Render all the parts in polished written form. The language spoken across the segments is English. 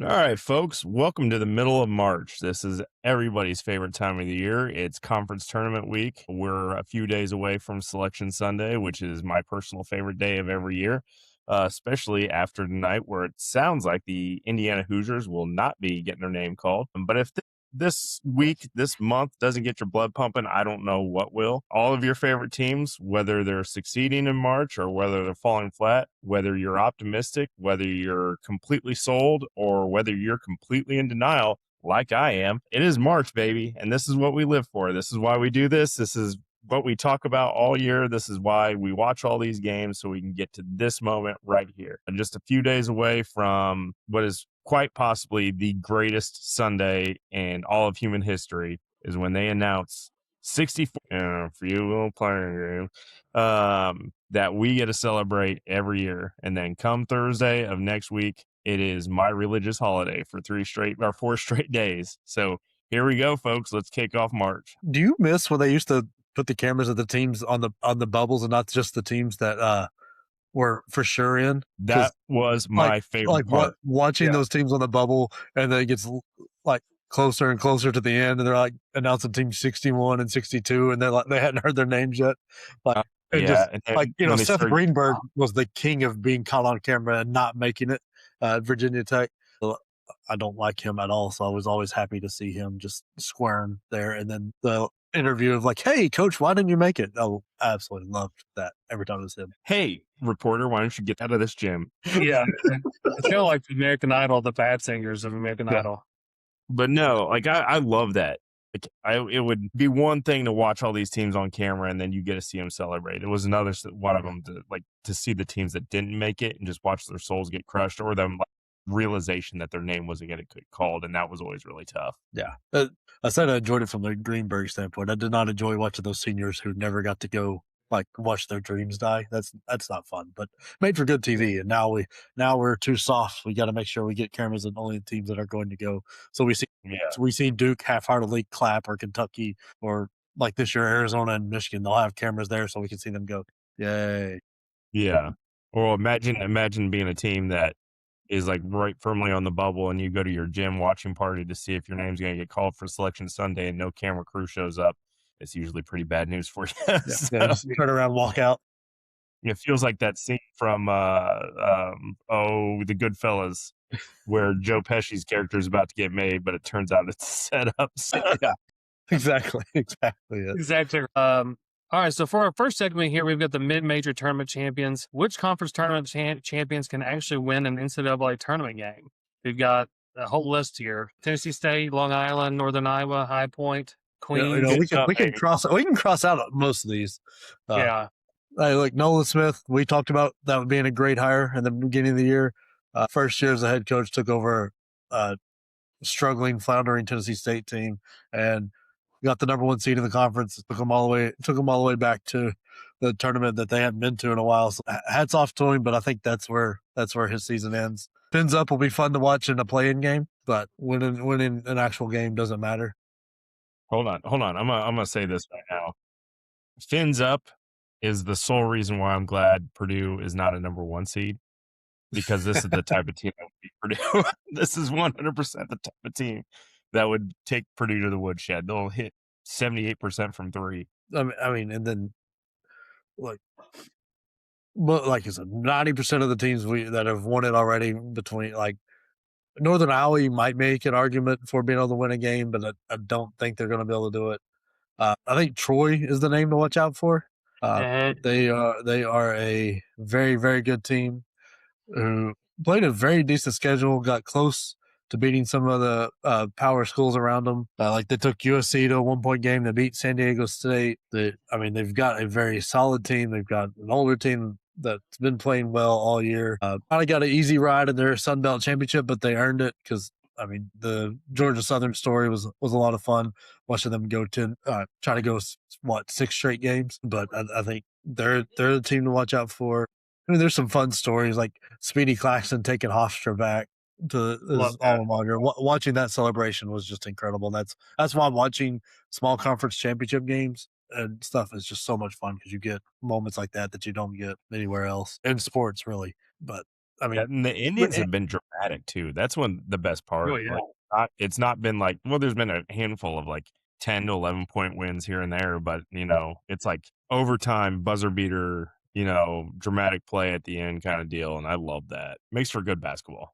All right, folks, welcome to the middle of March. This is everybody's favorite time of the year. It's conference tournament week. We're a few days away from Selection Sunday, which is my personal favorite day of every year, especially after tonight, where it sounds like the Indiana Hoosiers will not be getting their name called. But if this week, this month doesn't get your blood pumping, I don't know what will. All of your favorite teams, whether they're succeeding in March or whether they're falling flat, whether you're optimistic, whether you're completely sold, or whether you're completely in denial, like I am, it is March, baby. And this is what we live for. This is why we do this. This is what we talk about all year. This is why we watch all these games, so we can get to this moment right here. And just a few days away from what is quite possibly the greatest Sunday in all of human history is when they announce 64 for you little playing game that we get to celebrate every year. And then come Thursday of next week, it is my religious holiday for 4 straight days. So here we go, folks. Let's kick off March. Do you miss when they used to put the cameras of the teams on the bubbles and not just the teams that were for sure in? That was my favorite part. Watching those teams on the bubble, and then it gets like closer and closer to the end, and they're like announcing team 61 and 62, and they hadn't heard their names yet. Seth Greenberg was the king of being caught on camera and not making it at Virginia Tech. I don't like him at all, so I was always happy to see him just squaring there. And then the interview of like, "Hey, coach, why didn't you make it?" Oh, I absolutely loved that every time it was him. Hey, reporter, why don't you get out of this gym? Yeah, I feel like American Idol, the bad singers of American Idol. But no, like I love that. Like it would be one thing to watch all these teams on camera, and then you get to see them celebrate. It was another one of them to see the teams that didn't make it and just watch their souls get crushed, or them realization that their name wasn't going to get called, and that was always really tough. Yeah, I said I enjoyed it from the Greenberg standpoint. I did not enjoy watching those seniors who never got to go watch their dreams die. That's not fun, but made for good TV. And now we're too soft. We got to make sure we get cameras on only the teams that are going to go. So we see Duke half-heartedly clap, or Kentucky, or like this year Arizona and Michigan. They'll have cameras there so we can see them go. Yay! Yeah. Or imagine being a team that is like right firmly on the bubble, and you go to your gym watching party to see if your name's going to get called for Selection Sunday, and no camera crew shows up. It's usually pretty bad news for you. Just turn around, walk out. It feels like that scene from The Goodfellas, where Joe Pesci's character is about to get made, but it turns out it's set up. So. Yeah, exactly. Exactly. All right, so for our first segment here, we've got the mid-major tournament champions. Which conference tournament champions can actually win an NCAA tournament game? We've got a whole list here: Tennessee State, Long Island, Northern Iowa, High Point, Queens. We can cross out most of these. Like Nolan Smith, we talked about that being a great hire in the beginning of the year. First year as a head coach, took over a struggling, floundering Tennessee State team and got the number one seed in the conference. Took them all the way back to the tournament that they hadn't been to in a while. So hats off to him, but I think that's where his season ends. Fins up will be fun to watch in a play-in game, but winning an actual game doesn't matter. Hold on. I'm gonna say this right now. Fins up is the sole reason why I'm glad Purdue is not a number one seed, because this is the type of team that would beat Purdue. This is 100% the type of team that would take Purdue to the woodshed. They'll hit 78% from three. I mean, and then like I said, 90% of the teams that have won it already, between like Northern Iowa, you might make an argument for being able to win a game, but I don't think they're going to be able to do it. I think Troy is the name to watch out for. They are a very, very good team who played a very decent schedule, got close to beating some of the power schools around them. Like they took USC to a 1-point game. They beat San Diego State. They've got a very solid team. They've got an older team that's been playing well all year. Probably got an easy ride in their Sun Belt championship, but they earned it because the Georgia Southern story was a lot of fun watching them go try to go 6 straight games. But I think they're the team to watch out for. There's some fun stories like Speedy Claxton taking Hofstra back to his alma mater. Watching that celebration was just incredible. That's why I'm watching small conference championship games and stuff is just so much fun, because you get moments like that you don't get anywhere else in sports, really. But I mean, And the Indians have been dramatic too. That's the best part. Oh, yeah. Like, it's not been like, well, there's been a handful of like 10 to 11 point wins here and there, but it's like overtime, buzzer beater, dramatic play at the end kind of deal. And I love that. Makes for good basketball.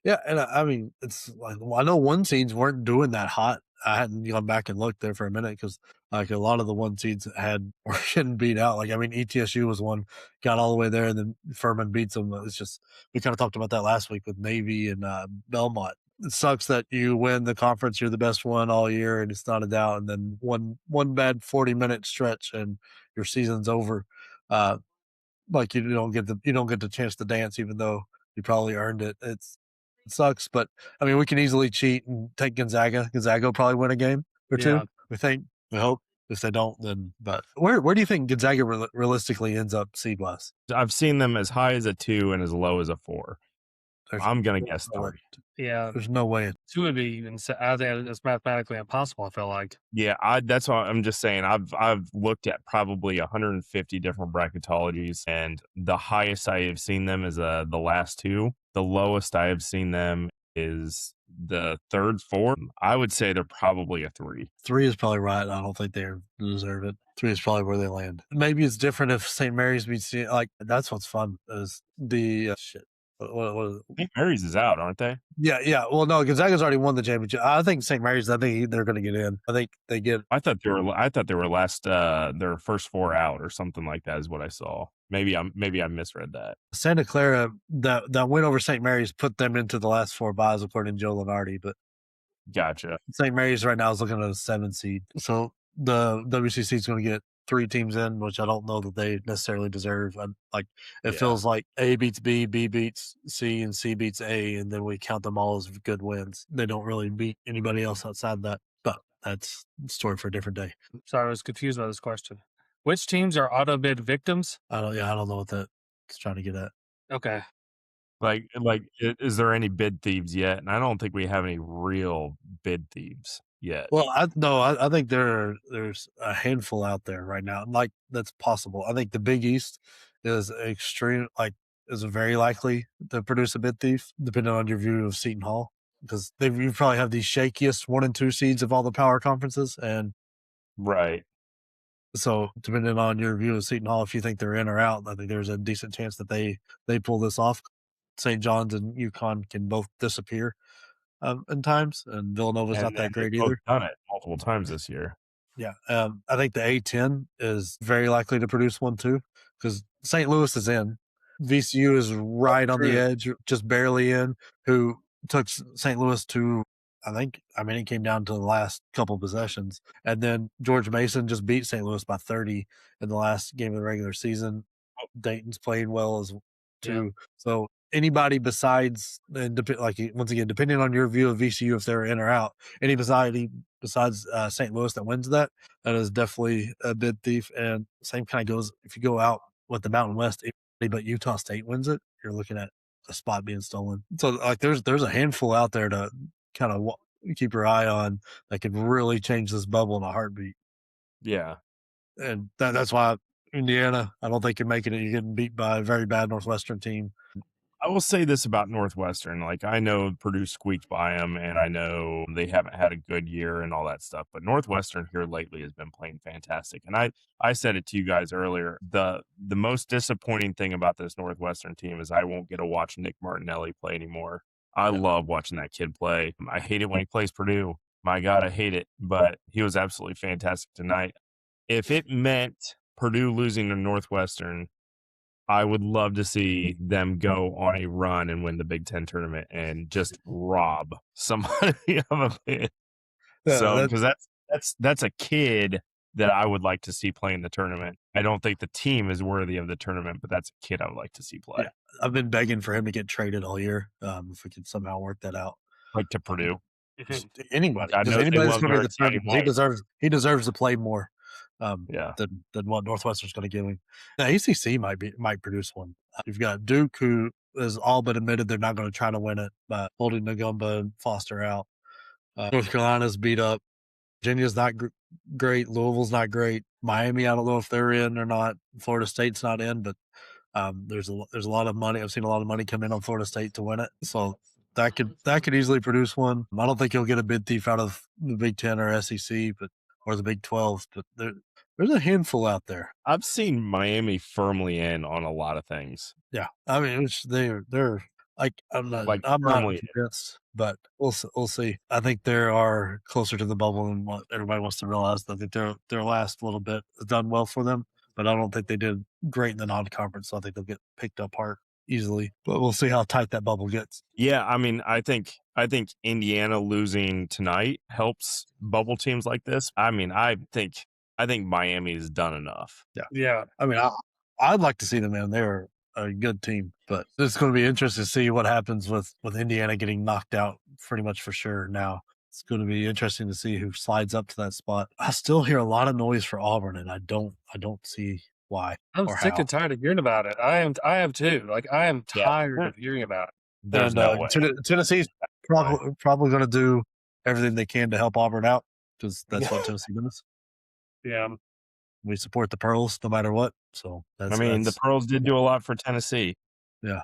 yeah, and I mean, it's like I know one seeds weren't doing that hot. I hadn't gone back and looked there for a minute because like a lot of the one seeds were getting beat out. Like I mean, ETSU was one, got all the way there, and then Furman beats them. It's just we kind of talked about that last week with Navy and Belmont. It sucks that you win the conference, you're the best one all year, and it's not a doubt. And then one bad 40-minute stretch, and your season's over. Like you don't get the chance to dance, even though you probably earned it. It sucks, but I mean, we can easily cheat and take Gonzaga. Gonzaga will probably win a game or two. Yeah. We think. We hope. If they don't, then. But where do you think Gonzaga realistically ends up seed wise? I've seen them as high as a 2 and as low as a 4. I'm gonna guess 3. Yeah. There's no way. 2 would be I think it's mathematically impossible, I feel like. Yeah, that's why I'm just saying I've looked at probably 150 different bracketologies, and the highest I have seen them is the last 2. The lowest I have seen them is the third, fourth. I would say they're probably a 3. 3 is probably right. I don't think they deserve it. 3 is probably where they land. Maybe it's different if St. Mary's beats like that's what's fun is the shit. What St. Mary's is out, aren't they? Yeah. Well, no, Gonzaga's already won the championship. I think St. Mary's. I think they're going to get in. I think they get. I thought they were last. Their first 4 out or something like that is what I saw. Maybe I misread that. Santa Clara that win over St. Mary's put them into the last 4 buys according to Joe Lenardi. But gotcha. St. Mary's right now is looking at a 7 seed. So the WCC is going to get 3 teams in, which I don't know that they necessarily deserve. It feels like A beats B, B beats C, and C beats A, and then we count them all as good wins. They don't really beat anybody else outside that, but that's a story for a different day. Sorry, I was confused by this question. Which teams are auto bid victims? I don't know what that's trying to get at. Okay. Like, is there any bid thieves yet? And I don't think we have any real bid thieves yet. Well, I think there's a handful out there right now. Like that's possible. I think the Big East is is very likely to produce a bid thief, depending on your view of Seton Hall, because you probably have the shakiest 1 and 2 seeds of all the power conferences, and right. So depending on your view of Seton Hall, if you think they're in or out, I think there's a decent chance that they pull this off. St. John's and UConn can both disappear in times, and Villanova's not that great either. Done it multiple times this year. Yeah, I think the A10 is very likely to produce one too, because St. Louis is in. VCU is right on the edge, just barely in, who took St. Louis to, it came down to the last couple possessions. And then George Mason just beat St. Louis by 30 in the last game of the regular season. Dayton's playing well as too. Yeah. So anybody besides, once again, depending on your view of VCU, if they're in or out, anybody besides St. Louis that wins that is definitely a bid thief. And same kind of goes if you go out with the Mountain West, but Utah State wins it, you're looking at a spot being stolen. So there's a handful out there to kind of keep your eye on that could really change this bubble in a heartbeat. Yeah. And that's why Indiana, I don't think you're making it. You're getting beat by a very bad Northwestern team. I will say this about Northwestern. Like, I know Purdue squeaked by them, and I know they haven't had a good year and all that stuff, but Northwestern here lately has been playing fantastic. And I said it to you guys earlier. The most disappointing thing about this Northwestern team is I won't get to watch Nick Martinelli play anymore. I love watching that kid play. I hate it when he plays Purdue. My God, I hate it. But he was absolutely fantastic tonight. If it meant Purdue losing to Northwestern, I would love to see them go on a run and win the Big Ten tournament and just rob somebody of a bid. So, because that's a kid that I would like to see play in the tournament. I don't think the team is worthy of the tournament, but that's a kid I would like to see play. Yeah, I've been begging for him to get traded all year. If we could somehow work that out, like to Purdue. Anybody, anybody's going to the tournament, he deserves to play more. Than what Northwestern's going to give him. The ACC might produce one. You've got Duke, who has all but admitted they're not going to try to win it by holding Nagumba and Foster out. North Carolina's beat up. Virginia's not great. Louisville's not great. Miami, I don't know if they're in or not. Florida State's not in, but There's a lot of money. I've seen a lot of money come in on Florida State to win it, so that could easily produce one. I don't think you'll get a bid thief out of the Big Ten or SEC, or the Big 12, but there's a handful out there. I've seen Miami firmly in on a lot of things. Yeah, I mean, they're like I'm not firmly convinced, but we'll see. I think they are closer to the bubble than what everybody wants to realize. I think their last little bit has done well for them, but I don't think they did great in the non-conference. So I think they'll get picked apart easily. But we'll see how tight that bubble gets. Yeah, I mean, I think Indiana losing tonight helps bubble teams like this. I mean, I think Miami's done enough. Yeah. I mean, I'd like to see them in. They're a good team, but it's going to be interesting to see what happens with Indiana getting knocked out pretty much for sure now. It's going to be interesting to see who slides up to that spot. I still hear a lot of noise for Auburn, and I don't see why. I'm sick and tired of hearing about it. I am too. Like, I am tired of hearing about it. There's no way. Tennessee's probably going to do everything they can to help Auburn out, because that's what Tennessee does. Yeah. We support the Pearls no matter what. So the Pearls did do a lot for Tennessee. Yeah.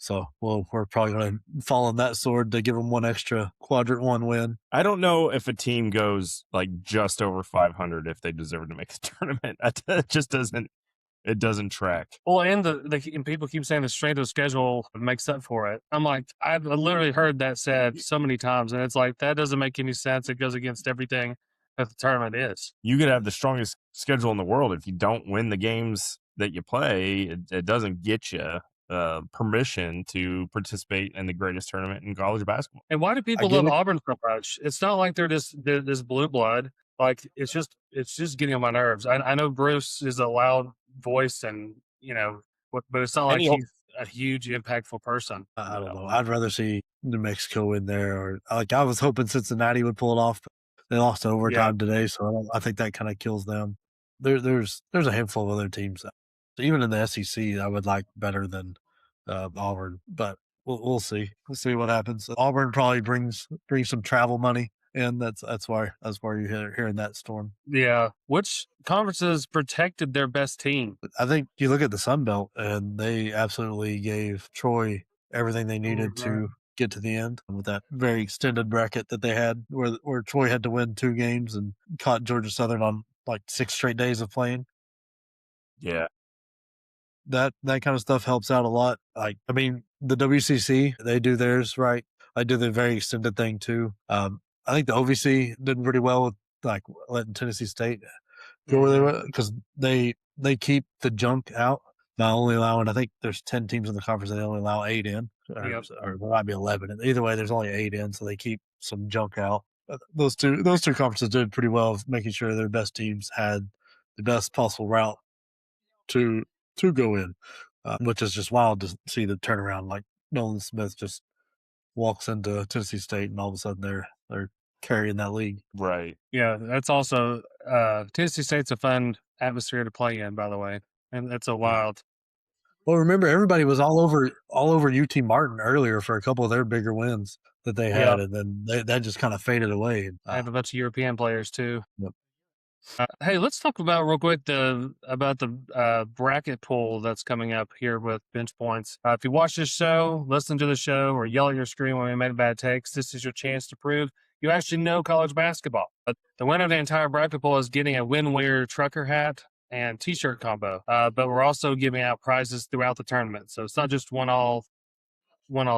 So we're probably going to fall on that sword to give them one extra quadrant one win. I don't know if a team goes like just over 500 if they deserve to make the tournament. It just doesn't track. Well, and and people keep saying the strength of schedule makes up for it. I'm like, I've literally heard that said so many times, and it's like, that doesn't make any sense. It goes against everything that the tournament is. You could have the strongest schedule in the world. If you don't win the games that you play, it doesn't get you permission to participate in the greatest tournament in college basketball. And why do people love Auburn so much? It's not like they're this blue blood. Like, it's just getting on my nerves. I know Bruce is a loud voice, and but it's not like he's a huge impactful person. I don't know. I'd rather see New Mexico in there, or like I was hoping Cincinnati would pull it off. But they lost in overtime today, so I think that kind of kills them. There's a handful of other teams. So even in the SEC, I would like better than Auburn, but we'll see. We'll see what happens. Auburn probably brings some travel money, and that's why you're hearing that storm. Yeah. Which conferences protected their best team? I think you look at the Sun Belt, and they absolutely gave Troy everything they needed to get to the end with that very extended bracket that they had, where Troy had to win 2 games and caught Georgia Southern on like 6 straight days of playing. Yeah. That kind of stuff helps out a lot. Like, I mean, the WCC, they do theirs right. I do the very extended thing too. I think the OVC did pretty well with like letting Tennessee State go where they were, because they keep the junk out, not only allowing, I think there's 10 teams in the conference, they only allow 8 in, or there might be 11. Either way, there's only 8 in, so they keep some junk out. Those two conferences did pretty well with making sure their best teams had the best possible route to go in, which is just wild to see the turnaround. Like, Nolan Smith just walks into Tennessee State, and all of a sudden they're carrying that league. Right. Yeah, that's also Tennessee State's a fun atmosphere to play in, by the way, and that's a wild. Well, remember, everybody was all over UT Martin earlier for a couple of their bigger wins that they had, and then that just kind of faded away. I have a bunch of European players too. Yep. Hey, let's talk about real quick about the bracket pool that's coming up here with bench points. If you watch this show, listen to the show, or yell at your screen when we made bad takes, this is your chance to prove you actually know college basketball. The winner of the entire bracket pool is getting a WinWear trucker hat and t-shirt combo. But we're also giving out prizes throughout the tournament, so it's not just one all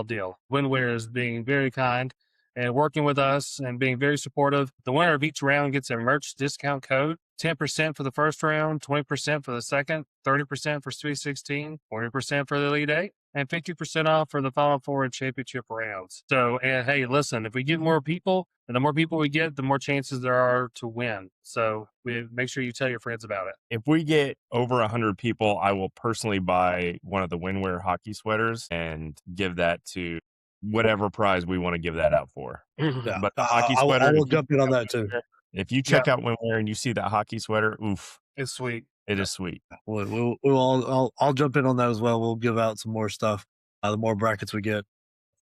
deal. WinWear is being very kind and working with us and being very supportive. The winner of each round gets a merch discount code, 10% for the first round, 20% for the second, 30% for Sweet 16, 40% for the Elite 8, and 50% off for the Final Four and championship rounds. So, and hey, listen, if we get more people, and the more people we get, the more chances there are to win. So we make sure you tell your friends about it. If we get over 100 people, I will personally buy one of the WinWear hockey sweaters and give that to whatever prize we want to give that out for. Yeah. But the hockey sweater, I will jump in on that too. If you check out WinWear and you see that hockey sweater, oof, it's sweet. It is sweet. I'll jump in on that as well. We'll give out some more stuff. The more brackets we get,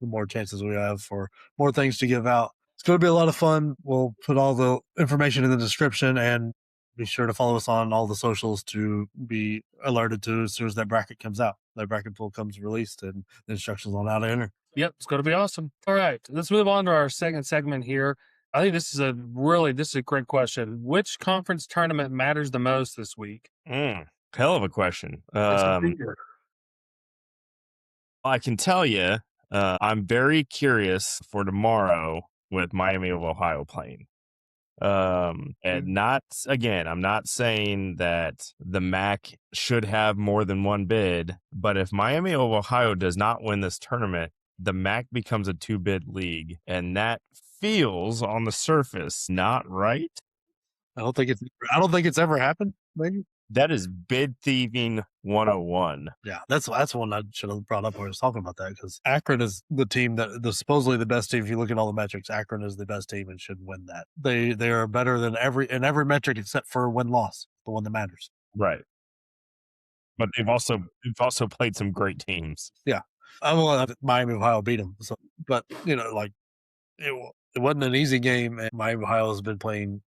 the more chances we have for more things to give out. It's going to be a lot of fun. We'll put all the information in the description, and be sure to follow us on all the socials to be alerted to as soon as that bracket comes out. That bracket pool comes released and the instructions on how to enter. Yep, it's going to be awesome. All right, let's move on to our second segment here. I think this is a great question. Which conference tournament matters the most this week? Hell of a question. It's a bigger. I can tell you, I'm very curious for tomorrow with Miami of Ohio playing. And not again, I'm not saying that the MAC should have more than one bid, but if Miami of Ohio does not win this tournament, the MAC becomes a 2-bid league, and that feels on the surface not right. I don't think it's ever happened. Maybe that is bid thieving 101. Yeah, that's one I should have brought up when I was talking about that, because Akron is the team the supposedly the best team. If you look at all the metrics, Akron is the best team and should win that. They are better than every metric except for win-loss, the one that matters. Right. But they've also played some great teams. Yeah. Well, Miami of Ohio beat them. So, but like it wasn't an easy game, and Miami of Ohio has been playing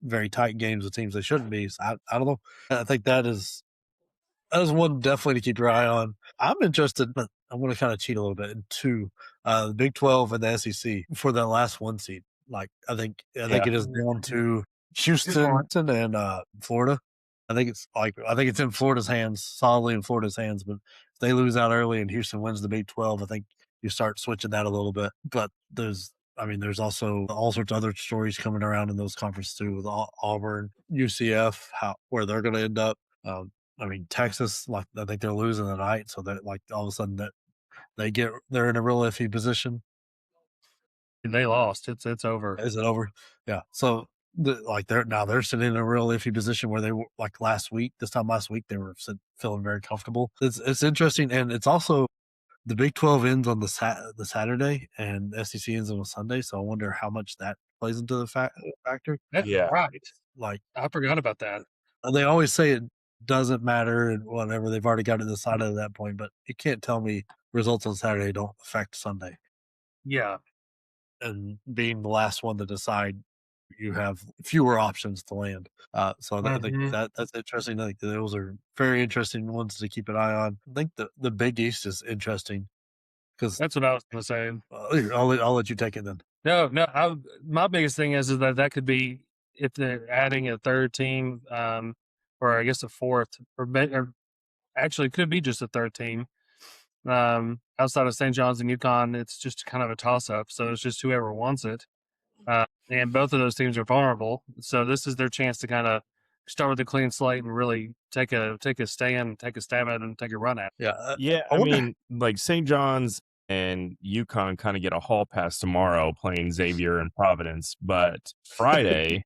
very tight games with teams they shouldn't be. So I don't know. I think that is one definitely to keep your eye on. I'm interested, but I'm going to kind of cheat a little bit in two, the Big 12 and the SEC for the last one seed. Like I think it is down to Houston and Florida. I think it's in Florida's hands, solidly in Florida's hands. But if they lose out early and Houston wins the Big 12, I think you start switching that a little bit. But there's also all sorts of other stories coming around in those conferences too, with Auburn, UCF, where they're going to end up. Texas, like I think they're losing tonight, so that like all of a sudden that they're in a real iffy position. They lost. It's over. Is it over? Yeah. So they're sitting in a real iffy position where they were like this time last week they were feeling very comfortable. It's interesting, and it's also the Big 12 ends on the Saturday and SEC ends on a Sunday. So I wonder how much that plays into the factor. That's right. Like I forgot about that. They always say it doesn't matter and whatever. They've already got it decided at that point, but you can't tell me results on Saturday don't affect Sunday. Yeah. And being the last one to decide, you have fewer options to land. So I think that's interesting. I think those are very interesting ones to keep an eye on. I think the Big East is interesting because that's what I was going to say. I'll let you take it then. No. My biggest thing is that could be if they're adding a third team, or I guess a fourth, or actually could be just a third team. Outside of St. John's and UConn, it's just kind of a toss-up. So it's just whoever wants it. And both of those teams are vulnerable. So this is their chance to kind of start with a clean slate and really take a stand, take a stab at it, and take a run at it. Yeah. I mean, like St. John's and UConn kind of get a hall pass tomorrow playing Xavier and Providence, but Friday,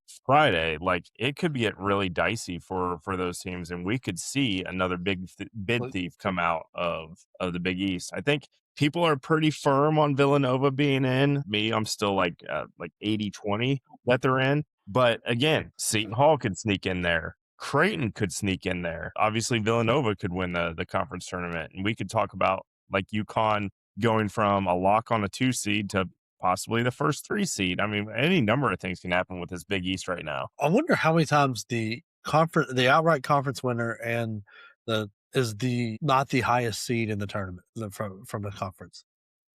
like it could get really dicey for those teams, and we could see another big bid thief come out of the Big East. I think people are pretty firm on Villanova being in. Me, I'm still like 80-20 that they're in, but again, Seton Hall could sneak in there. Creighton could sneak in there. Obviously, Villanova could win the conference tournament, and we could talk about like UConn going from a lock on a 2 seed to possibly the first 3 seed. I mean, any number of things can happen with this Big East right now. I wonder how many times the outright conference winner and is not the highest seed in the tournament from the conference.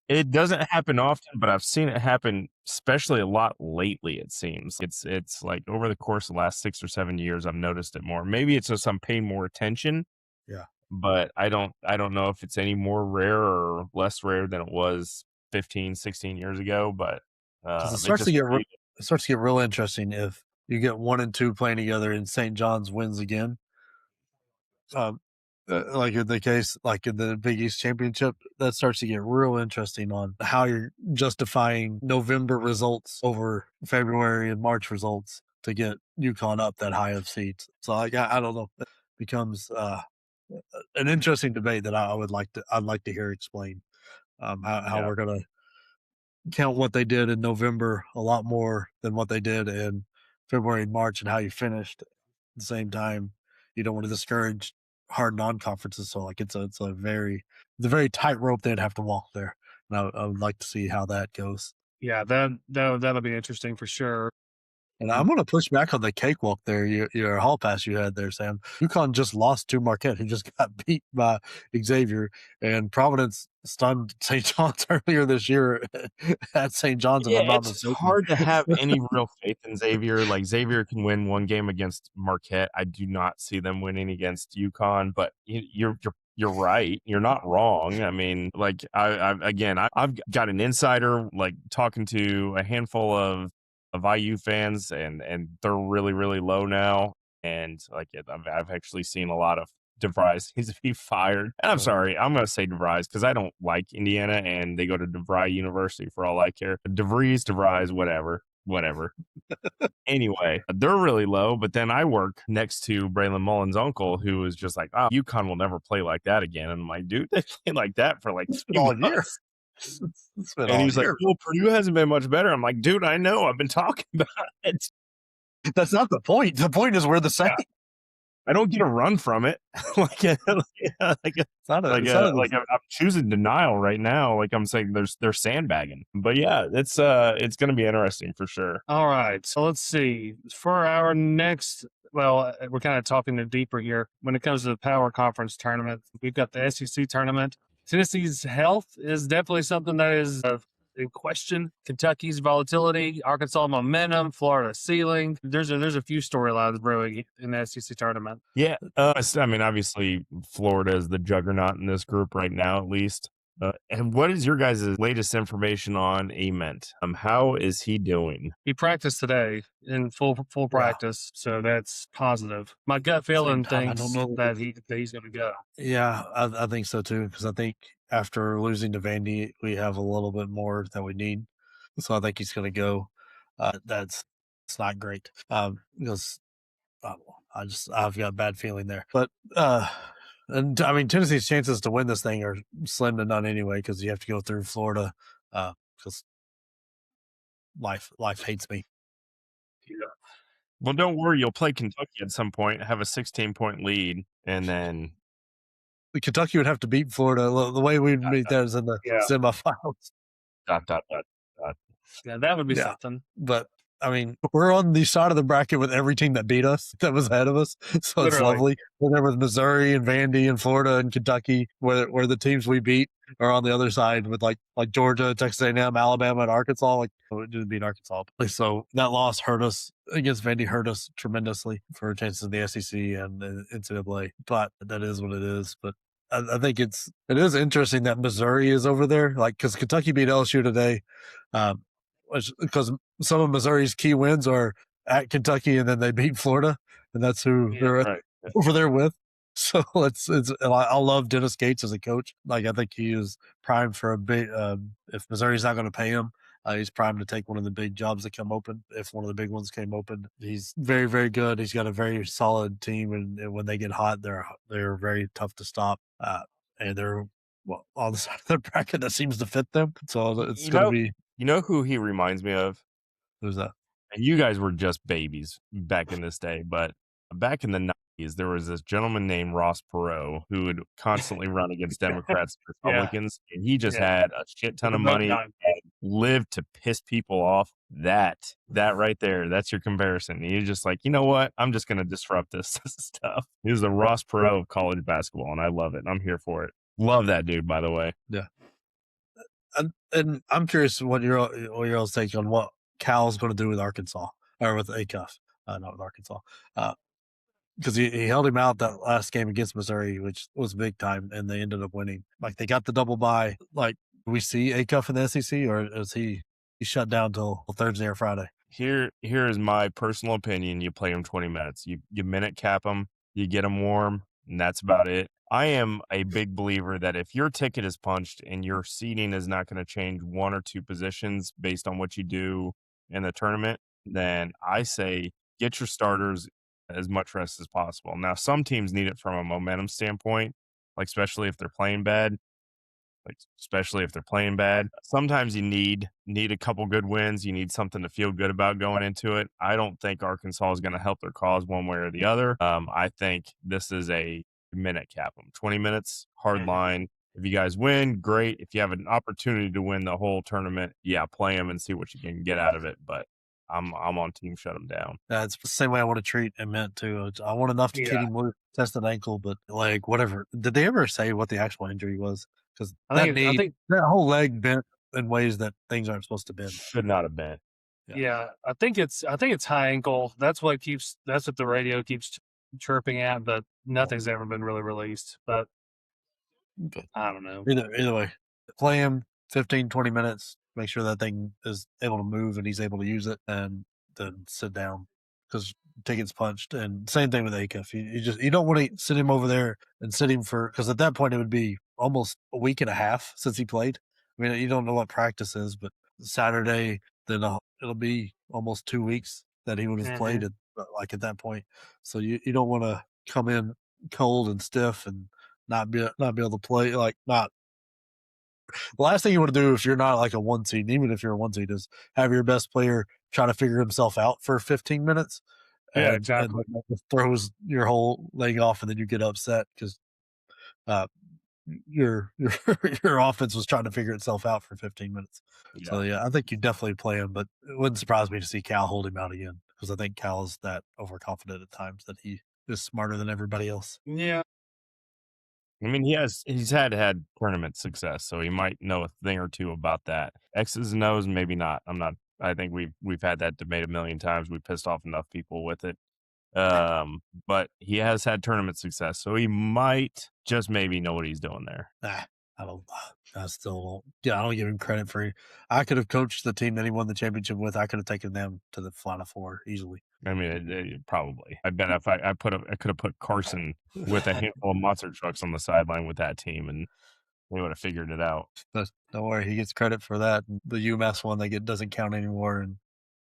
It doesn't happen often, but I've seen it happen, especially a lot lately. It seems it's like over the course of the last 6 or 7 years, I've noticed it more. Maybe it's just I'm paying more attention. Yeah. But I don't know if it's any more rare or less rare than it was 15, 16 years ago. But it starts to get real interesting if you get 1 and 2 playing together and St. John's wins again. Like in the case, like in the Big East Championship, that starts to get real interesting on how you're justifying November results over February and March results to get UConn up that high of seeds. So I don't know. It becomes an interesting debate that I'd like to hear explained. How we're gonna count what they did in November a lot more than what they did in February and March, and how you finished. At the same time, you don't want to discourage hard non-conferences, so like it's a very tight rope they'd have to walk there. And I would like to see how that goes. Yeah, that'll be interesting for sure. And I'm going to push back on the cakewalk there, your hall pass you had there, Sam. UConn just lost to Marquette, who just got beat by Xavier, and Providence stunned St. John's earlier this year at St. John's, if Yeah, I'm not it's mistaken. hard to have any real faith in Xavier. Like, Xavier can win one game against Marquette. I do not see them winning against UConn, but you're right. You're not wrong. I mean, like, I've got an insider, like, talking to a handful of IU fans, and they're really, really low now. And like, I've actually seen a lot of DeVries needs to be fired. And I'm sorry, I'm going to say DeVries because I don't like Indiana, and they go to DeVry University for all I care. DeVries, whatever. Anyway, they're really low, but then I work next to Braylon Mullen's uncle, who is just like, oh, UConn will never play like that again. And I'm like, dude, they played like that for like 3 all months. year. And he's like, well, Purdue hasn't been much better. I'm like, dude, I know. I've been talking about it. That's not the point. The point is we're the same. Yeah. I don't get a run from it. I'm choosing denial right now. Like, I'm saying they're sandbagging. But yeah, it's going to be interesting for sure. All right. So let's see. For our next, well, we're kind of talking deeper here. When it comes to the Power Conference tournament, we've got the SEC tournament. Tennessee's health is definitely something that is in question. Kentucky's volatility, Arkansas momentum, Florida ceiling. There's a few storylines brewing in the SEC tournament. Yeah, I mean, obviously Florida is the juggernaut in this group right now, at least. And what is your guys' latest information on Ament? How is he doing? He practiced today in full practice, so that's positive. My gut feeling thinks that he's going to go. Yeah, I think so too, because I think after losing to Vandy, we have a little bit more that we need. So I think he's going to go. It's not great because I've got a bad feeling there. But and I mean, Tennessee's chances to win this thing are slim to none anyway, because you have to go through Florida because life hates me. Yeah. Well, don't worry. You'll play Kentucky at some point, have a 16-point lead, and then Kentucky would have to beat Florida. The way we'd beat that is in the semifinals. ... Yeah, that would be something. But I mean, we're on the side of the bracket with every team that beat us, that was ahead of us. So it's lovely. We're there with Missouri and Vandy and Florida and Kentucky, where the teams we beat are on the other side with like Georgia, Texas A&M, Alabama, and Arkansas. Like, we didn't beat Arkansas. So that loss hurt us against Vandy, hurt us tremendously for our chances in the SEC and the NCAA. But that is what it is. But I think it is interesting that Missouri is over there, like, because Kentucky beat LSU today. Because some of Missouri's key wins are at Kentucky, and then they beat Florida, and that's who they're over there with. So I love Dennis Gates as a coach. Like, I think he is primed for a big. If Missouri's not going to pay him, he's primed to take one of the big jobs that come open. If one of the big ones came open, he's very, very good. He's got a very solid team, and when they get hot, they're very tough to stop. And they're on the side of the bracket that seems to fit them. So it's going to be. You know who he reminds me of? Who's that? And you guys were just babies back in this day, but back in the 90s, there was this gentleman named Ross Perot who would constantly run against Democrats and Republicans, and he just had a shit ton of money and lived to piss people off. That right there, that's your comparison. You're just like, you know what? I'm just going to disrupt this stuff. He was the Ross Perot of college basketball, and I love it. I'm here for it. Love that dude, by the way. Yeah. And I'm curious what your all's take on what Cal's going to do with Arkansas, or with ACUF, not with Arkansas, because he held him out that last game against Missouri, which was big time, and they ended up winning. Like, they got the double bye. Like, do we see ACUF in the SEC, or is he shut down till Thursday or Friday? Here is my personal opinion. You play him 20 minutes. You minute cap him. You get him warm, and that's about it. I am a big believer that if your ticket is punched and your seeding is not going to change one or two positions based on what you do in the tournament, then I say get your starters as much rest as possible. Now, some teams need it from a momentum standpoint, like especially if they're playing bad. Sometimes you need a couple good wins. You need something to feel good about going into it. I don't think Arkansas is going to help their cause one way or the other. I think this is a minute cap them. 20 minutes, hard line. If you guys win, great. If you have an opportunity to win the whole tournament, play them and see what you can get out of it. But I'm on team shut them down. It's the same way I want to treat Emmett too. I want enough to keep him with tested ankle, but like whatever. Did they ever say what the actual injury was? Because I think that whole leg bent in ways that things aren't supposed to bend. Should not have been. Yeah, I think it's high ankle. That's what the radio keeps chirping at, but nothing's ever been really released. But I don't know. Either way, play him 15, 20 minutes. Make sure that thing is able to move and he's able to use it, and then sit down because tickets punched. And same thing with Acuff. You don't want to sit him over there and sit him because at that point it would be almost a week and a half since he played. I mean, you don't know what practice is, but Saturday, then it'll be almost 2 weeks that he would have played at that point. So you don't want to come in cold and stiff and not be able to play. Like, not the last thing you want to do if you're not like a 1 seed, even if you're a 1 seed, is have your best player try to figure himself out for 15 minutes. Yeah, exactly. And it throws your whole leg off, and then you get upset because your offense was trying to figure itself out for 15 minutes. Yeah. So yeah, I think you definitely play him, but it wouldn't surprise me to see Cal hold him out again, because I think Cal is that overconfident at times that he is smarter than everybody else. Yeah. I mean, he's had tournament success, so he might know a thing or two about that. X's and O's, maybe not. I think we've had that debate a million times. We pissed off enough people with it. But he has had tournament success, so he might just maybe know what he's doing there. I don't give him credit for it. I could have coached the team that he won the championship with. I could have taken them to the Final Four easily. I mean, probably. I bet if I could have put Carson with a handful of monster trucks on the sideline with that team, and they would have figured it out. But don't worry, he gets credit for that. The UMass one doesn't count anymore, and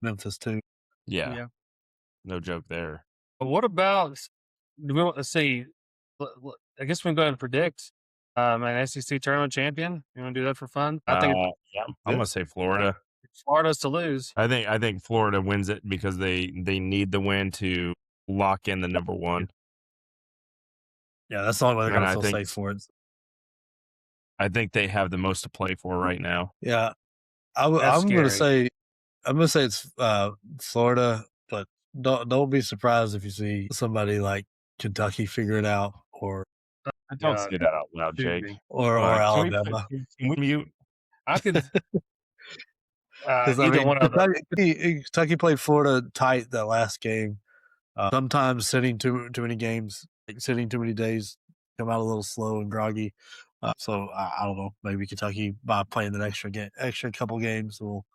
Memphis too. Yeah. No joke there. But what about? Let's see. I guess we can go ahead and predict an SEC tournament champion. You want to do that for fun? I think. I'm gonna say Florida. Florida's to lose. I think Florida wins it because they need the win to lock in the number one. Yeah, that's the only way they're going to feel safe for it. I think they have the most to play for right now. Yeah, I'm going to say it's Florida, but don't be surprised if you see somebody like Kentucky figure it out, or don't say that out loud, Jake. Or Alabama. Can we mute? I could. Kentucky played Florida tight that last game. Sometimes sitting too many games, sitting too many days, come out a little slow and groggy. So I don't know. Maybe Kentucky, by playing that extra couple games, will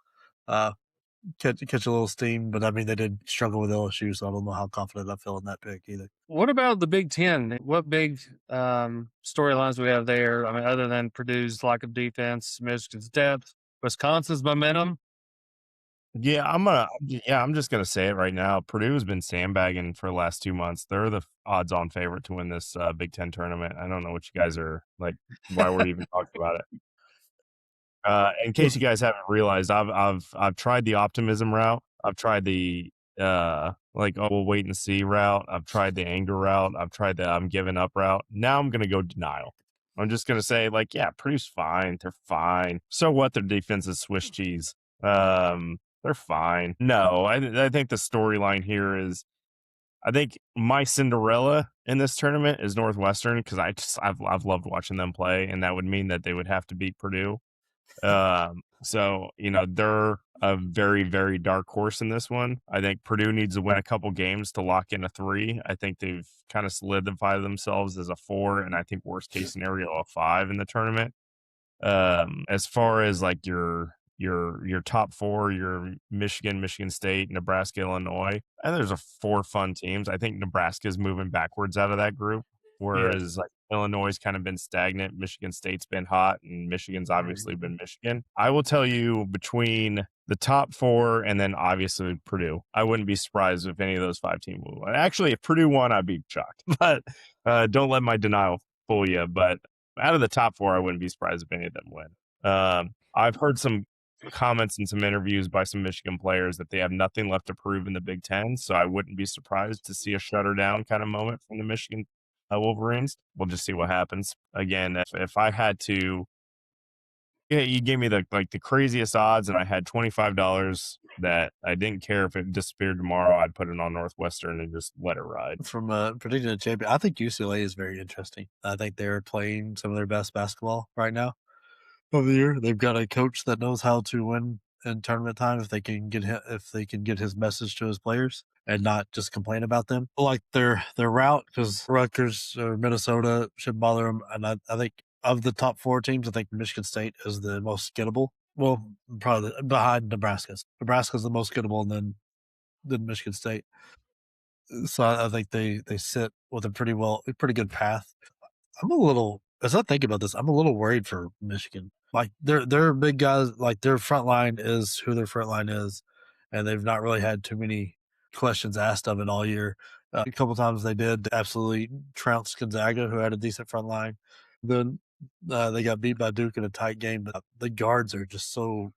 catch a little steam. But I mean, they did struggle with LSU, so I don't know how confident I feel in that pick either. What about the Big Ten? What big storylines do we have there? I mean, other than Purdue's lack of defense, Michigan's depth, Wisconsin's momentum. Yeah, I'm just gonna say it right now. Purdue has been sandbagging for the last 2 months. They're the odds-on favorite to win this Big Ten tournament. I don't know what you guys are like. Why we're even talking about it. In case you guys haven't realized, I've tried the optimism route. I've tried the we'll wait and see route. I've tried the anger route. I've tried the I'm giving up route. Now I'm gonna go denial. I'm just gonna say Purdue's fine. They're fine. So what? Their defense is Swiss cheese. They're fine. No, I think the storyline here is, I think my Cinderella in this tournament is Northwestern, because I've loved watching them play, and that would mean that they would have to beat Purdue. So they're a very, very dark horse in this one. I think Purdue needs to win a couple games to lock in a 3. I think they've kind of solidified themselves as a 4, and I think worst case scenario a 5 in the tournament. As far as like your top 4, your Michigan State, Nebraska, Illinois, and there's 4 fun teams. I think Nebraska's moving backwards out of that group, whereas Illinois has kind of been stagnant. Michigan State's been hot, and Michigan's obviously been Michigan. I will tell you, between the top 4 and then obviously Purdue, I wouldn't be surprised if any of those 5 teams will win. Actually, if Purdue won, I'd be shocked. But don't let my denial fool you. But out of the top 4, I wouldn't be surprised if any of them win. I've heard some comments in some interviews by some Michigan players that they have nothing left to prove in the Big Ten, so I wouldn't be surprised to see a shutter down kind of moment from the Michigan Wolverines. We'll just see what happens. Again, if I had to, you gave me the craziest odds, and I had $25 that I didn't care if it disappeared tomorrow. I'd put it on Northwestern and just let it ride. From predicting a champion, I think UCLA is very interesting. I think they're playing some of their best basketball right now of the year. They've got a coach that knows how to win in tournament time if they can get his message to his players and not just complain about them. Like their route, because Rutgers or Minnesota shouldn't bother them. And I think of the top 4 teams, I think Michigan State is the most gettable. Well, probably behind Nebraska. Nebraska's the most gettable, and then Michigan State. So I think they sit with a pretty good path. As I think about this, I'm a little worried for Michigan. Like their big guys, like their front line is who their front line is, and they've not really had too many questions asked of it all year. A couple times they did absolutely trounce Gonzaga, who had a decent front line. Then they got beat by Duke in a tight game, but the guards are just so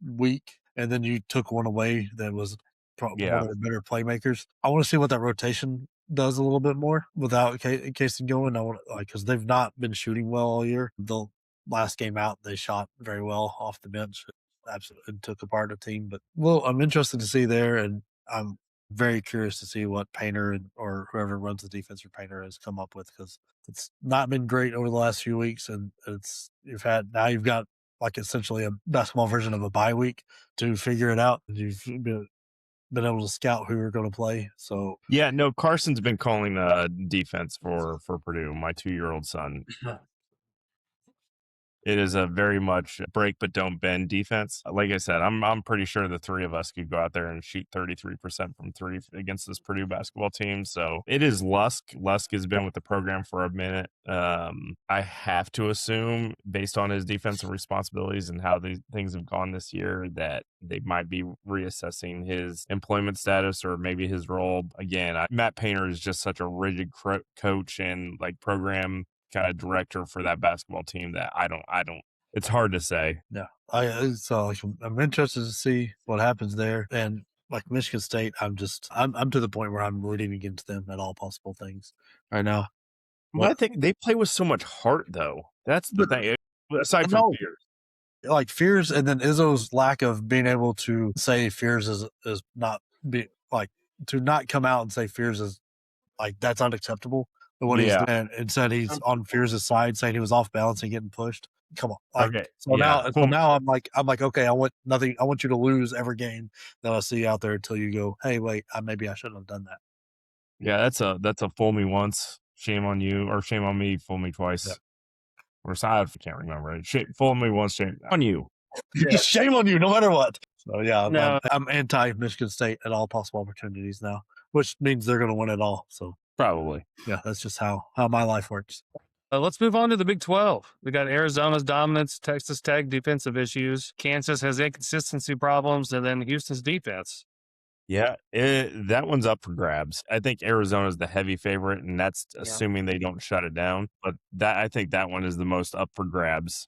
weak. And then you took one away that was one of their better playmakers. I want to see what that rotation does a little bit more without Casey going. I want because they've not been shooting well all year. The last game out, they shot very well off the bench. Absolutely took apart the team. But I'm interested to see there, and I'm very curious to see what Painter or whoever runs the defense for Painter has come up with, because it's not been great over the last few weeks, and you've got like essentially a basketball version of a bye week to figure it out. You've been able to scout who you're going to play. So yeah, no, Carson's been calling defense for Purdue. My 2-year-old son. It is a very much break but don't bend defense. Like I said, I'm pretty sure the 3 of us could go out there and shoot 33% from 3 against this Purdue basketball team. So it is Lusk. Lusk has been with the program for a minute. I have to assume, based on his defensive responsibilities and how these things have gone this year, that they might be reassessing his employment status or maybe his role. Again, Matt Painter is just such a rigid coach and like program kind of director for that basketball team that I don't it's hard to say. Yeah. I'm interested to see what happens there. And like Michigan State, I'm to the point where I'm rooting against them at all possible things right now. Well, I think they play with so much heart, though. That's the thing. Aside from Fears, like Fears, and then Izzo's lack of being able to say Fears is not to not come out and say Fears is like that's unacceptable. But what he's doing, and said he's on Fears' side, saying he was off balance and getting pushed. Come on, now I'm like, okay, I want nothing. I want you to lose every game that I see out there until you go, hey, wait, maybe I shouldn't have done that. Yeah, that's a fool me once, shame on you, or shame on me, fool me twice. Yeah. Or I can't remember it. Fool me once, shame on you. Yeah. Shame on you, no matter what. So yeah, no. I'm anti Michigan State at all possible opportunities now, which means they're going to win it all. So probably, yeah, that's just how my life works. Let's move on to the Big 12. We got Arizona's dominance, Texas Tech defensive issues, Kansas has inconsistency problems, and then Houston's defense. Yeah, that one's up for grabs. I think Arizona's the heavy favorite, and that's assuming they don't shut it down. But I think that one is the most up for grabs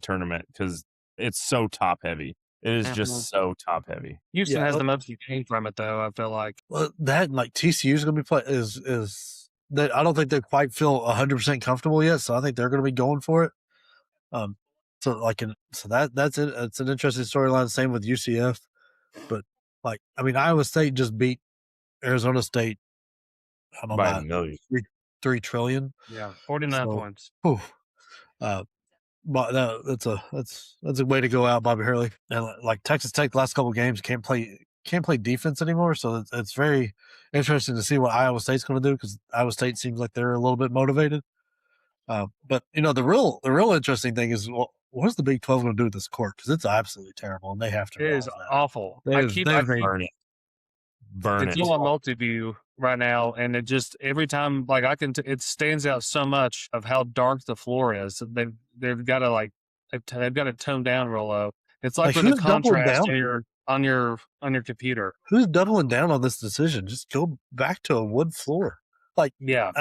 tournament because it's so top heavy. It is just so top heavy. Houston has the most you gain from it, though. I feel like that TCU is going to be play is that I don't think they quite feel 100% comfortable yet. So I think they're going to be going for it. That's it. It's an interesting storyline. Same with UCF, but Iowa State just beat Arizona State. I don't know, by a million. 3 trillion. Yeah, 49 points. But that's a way to go out, Bobby Hurley. And like Texas Tech, the last couple of games can't play defense anymore. So it's very interesting to see what Iowa State's going to do, because Iowa State seems like they're a little bit motivated. But the real interesting thing is, what is the Big 12 going to do with this court? Because it's absolutely terrible, and they have to. It is awful. Burn it. It's on multi-view right now, and it just every time it stands out so much of how dark the floor is. They've got to tone down real low. It's like with the contrast on your computer. Who's doubling down on this decision? Just go back to a wood floor. I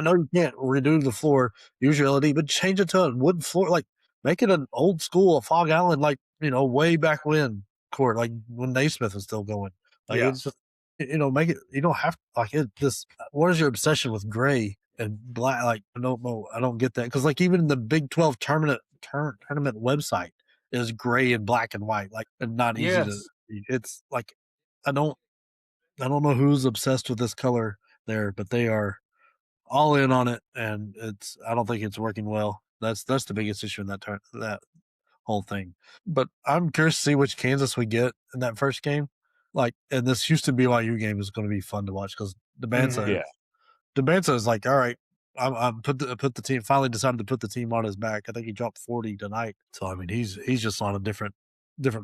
know you can't redo the floor, use your LED, but change it to a wood floor. Make it an old school, a Fog Island, way back when court, like when Naismith was still going. It's just, make it. You don't have what is your obsession with gray and black? I don't get that, because even the Big 12 tournament website is gray and black and white, and not easy to. It's like I don't know who's obsessed with this color there, but they are all in on it, and I don't think it's working well. That's the biggest issue in that whole thing. But I'm curious to see which Kansas we get in that first game. Like, and this Houston BYU game is going to be fun to watch because Yeah. Debanza is like, all right, I'm put the team. Finally decided to put the team on his back. I think he dropped 40 tonight. So I mean, he's just on a different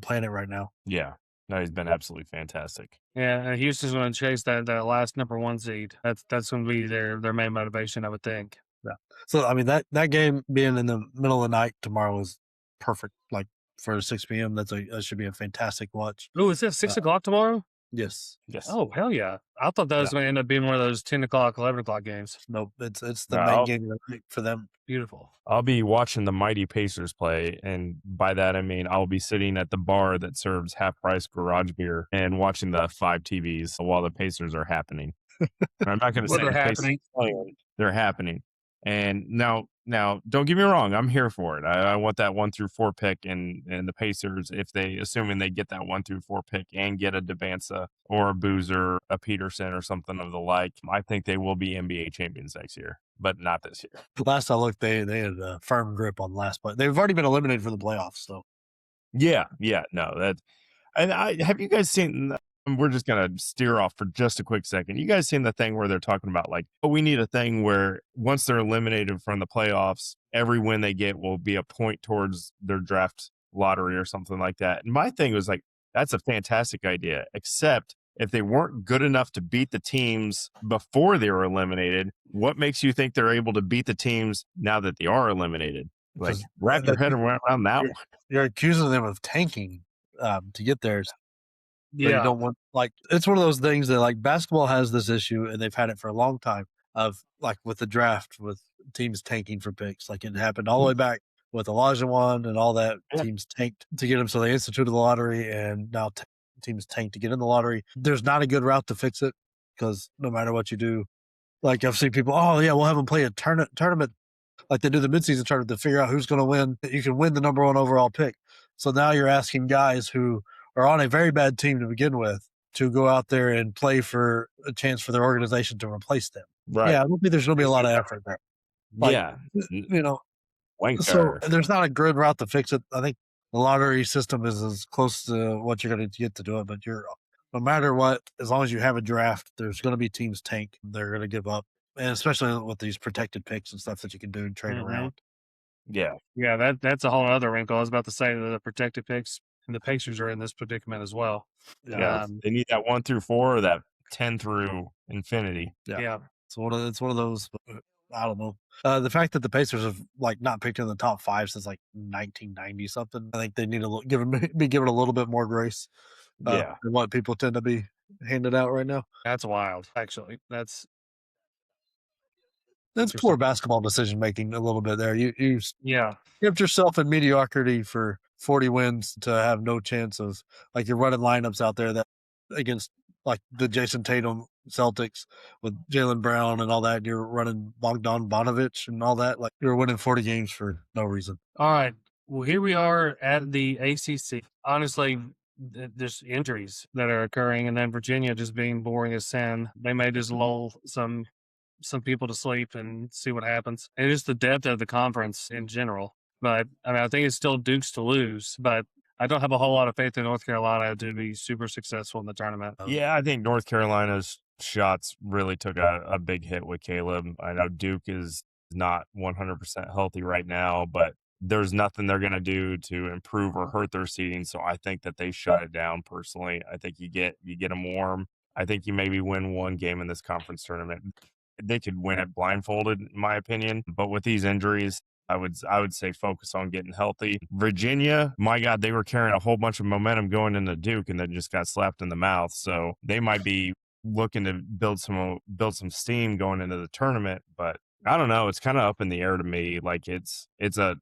planet right now. Yeah. No, he's been absolutely fantastic. Yeah, and Houston's going to chase that last number 1 seed. That's going to be their main motivation, I would think. Yeah. So I mean that game being in the middle of the night tomorrow is perfect. Like for 6 p.m. That should be a fantastic watch. Oh, is it 6 o'clock tomorrow? Yes. Oh, hell yeah. I thought that was going to end up being one of those 10 o'clock, 11 o'clock games. Nope. It's the main game of the night for them. Beautiful. I'll be watching the mighty Pacers play, and by that I mean I'll be sitting at the bar that serves half-price garage beer and watching the 5 TVs while the Pacers are happening. I'm not going to say they're the Pacers happening. playing, they're happening. And now, don't get me wrong, I'm here for it. I want that 1 through 4 pick, and the Pacers, assuming they get that 1 through 4 pick and get a Debanza or a Boozer, a Peterson, or something of the like, I think they will be NBA champions next year, but not this year. Last I looked, they had a firm grip on last play. They've already been eliminated from the playoffs, so. Yeah, no, that. And have you guys seen? We're just gonna steer off for just a quick second. You guys seen the thing where they're talking about like, oh, we need a thing where once they're eliminated from the playoffs, every win they get will be a point towards their draft lottery or something like that. And my thing was like, that's a fantastic idea, except if they weren't good enough to beat the teams before they were eliminated, what makes you think they're able to beat the teams now that they are eliminated? Like, wrap your head around that one. You're accusing them of tanking to get there. Yeah. You don't want, like, it's one of those things that, like, basketball has this issue, and they've had it for a long time, of, like, with the draft, with teams tanking for picks. Like, it happened all the way back with Olajuwon and all that. Yeah. Teams tanked to get him, so they instituted the lottery, and now teams tank to get in the lottery. There's not a good route to fix it, because no matter what you do, like, I've seen people, oh, yeah, we'll have them play a tournament like they do the midseason tournament to figure out who's going to win. You can win the number 1 overall pick. So now you're asking guys who are on a very bad team to begin with to go out there and play for a chance for their organization to replace them. Right. Yeah, I don't think there's going to be a lot of effort there. Like, yeah. You know, Wanker. so there's not a good route to fix it. I think the lottery system is as close to what you're going to get to do it, but no matter what, as long as you have a draft, there's going to be teams tank. They're going to give up. And especially with these protected picks and stuff that you can do and trade around. Yeah. Yeah, that's a whole other wrinkle. I was about to say that the protected picks and the Pacers are in this predicament as well. Yeah. They need that 1 through 4 or that 10 through infinity. Yeah. It's one of those, I don't know. The fact that the Pacers have like not picked in the top 5 since like 1990 something, I think they need to be given a little bit more grace. Than what people tend to be handed out right now. That's wild, actually. That's poor basketball decision making a little bit there. You kept yourself in mediocrity for 40 wins to have no chance of, like, you're running lineups out there that against like the Jason Tatum Celtics with Jaylen Brown and all that. And you're running Bogdan Bogdanovic and all that. Like, you're winning 40 games for no reason. All right. Well, here we are at the ACC. Honestly, there's injuries that are occurring, and then Virginia just being boring as sin. They may just lull some people to sleep and see what happens. And just the depth of the conference in general. But I mean, I think it's still Duke's to lose, but I don't have a whole lot of faith in North Carolina to be super successful in the tournament. Yeah, I think North Carolina's shots really took a big hit with Caleb. I know Duke is not 100% healthy right now, but there's nothing they're going to do to improve or hurt their seeding. So I think that they shut it down personally. I think you get them warm. I think you maybe win 1 game in this conference tournament. They could win it blindfolded, in my opinion. But with these injuries, I would say focus on getting healthy. Virginia, my God, they were carrying a whole bunch of momentum going into Duke, and then just got slapped in the mouth. So they might be looking to build some steam going into the tournament. But I don't know. It's kind of up in the air to me. Like it's a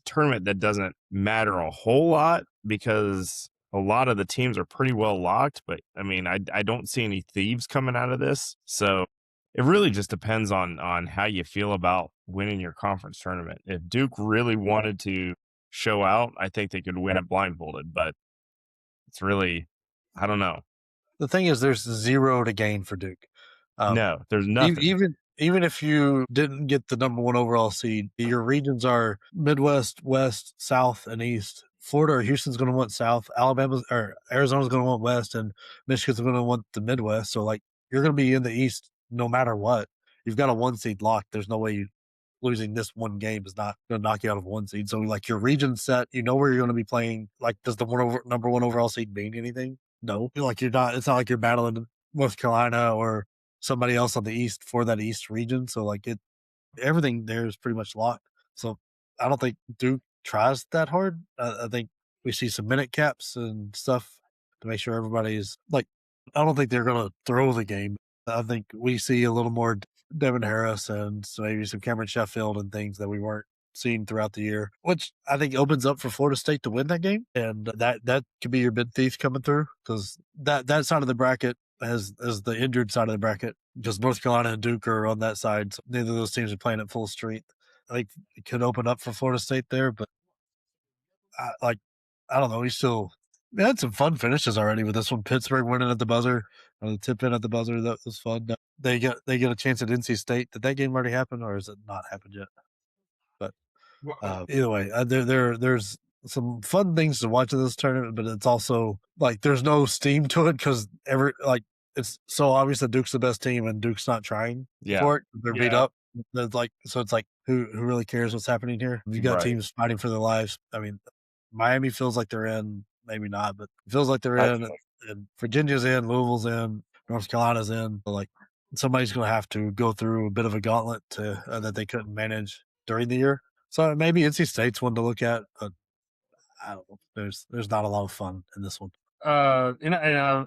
tournament that doesn't matter a whole lot because a lot of the teams are pretty well locked, but I mean, I don't see any thieves coming out of this. So it really just depends on how you feel about winning your conference tournament. If Duke really wanted to show out, I think they could win it blindfolded, but It's really, I don't know. The thing is, there's 0 to gain for Duke. No, there's nothing. Even if you didn't get the number 1 overall seed, your regions are Midwest, West, South, and East. Florida or Houston's going to want South. Arizona's going to want West, and Michigan's going to want the Midwest. So, like, you're going to be in the East no matter what. You've got a 1 seed locked. There's no way you losing this one game is not going to knock you out of 1 seed. So, like, your region set, you know where you're going to be playing. Like, does the number 1 overall seed mean anything? No. Like, you're not. It's not like you're battling North Carolina or somebody else on the East for that East region. So, like, everything there is pretty much locked. So, I don't think Duke tries that hard. I think we see some minute caps and stuff to make sure everybody's like. I don't think they're going to throw the game. I think we see a little more Devin Harris and maybe some Cameron Sheffield and things that we weren't seeing throughout the year, which I think opens up for Florida State to win that game. And that could be your big thief coming through, because that side of the bracket is the injured side of the bracket, because North Carolina and Duke are on that side. So neither of those teams are playing at full strength. I think it could open up for Florida State there, but I don't know. We had some fun finishes already with this one. Pittsburgh winning at the buzzer, the tip in at the buzzer. That was fun. They get a chance at NC State. Did that game already happen, or has it not happened yet? But either way, there's some fun things to watch in this tournament, but it's also like there's no steam to it, because it's so obvious that Duke's the best team and Duke's not trying for it. They're beat up. So it's like who really cares what's happening here? You got teams fighting for their lives. I mean, Miami feels like they're in, maybe not, but it feels like they're in. And Virginia's in, Louisville's in, North Carolina's in. But like somebody's going to have to go through a bit of a gauntlet that they couldn't manage during the year. So maybe NC State's one to look at, but I don't know. There's not a lot of fun in this one. I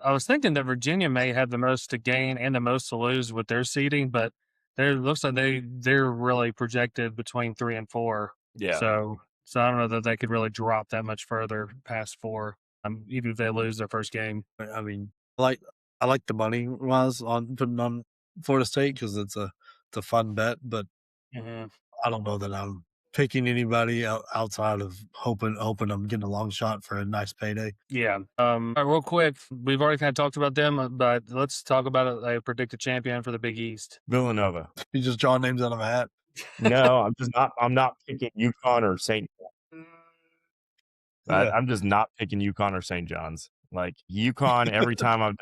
was thinking that Virginia may have the most to gain and the most to lose with their seeding, but it looks like they're really projected between 3 and 4. Yeah. So I don't know that they could really drop that much further past 4, even if they lose their first game. I mean, I like the money wise on putting on Florida State, because it's a fun bet, but I don't know that I'm picking anybody outside of hoping I'm getting a long shot for a nice payday. Yeah. All right, real quick, we've already kind of talked about them, but let's talk about a predicted champion for the Big East. Villanova. You just draw names out of a hat. No, I'm not picking UConn or St. I'm just not picking UConn or St. John's. Like UConn, every time I've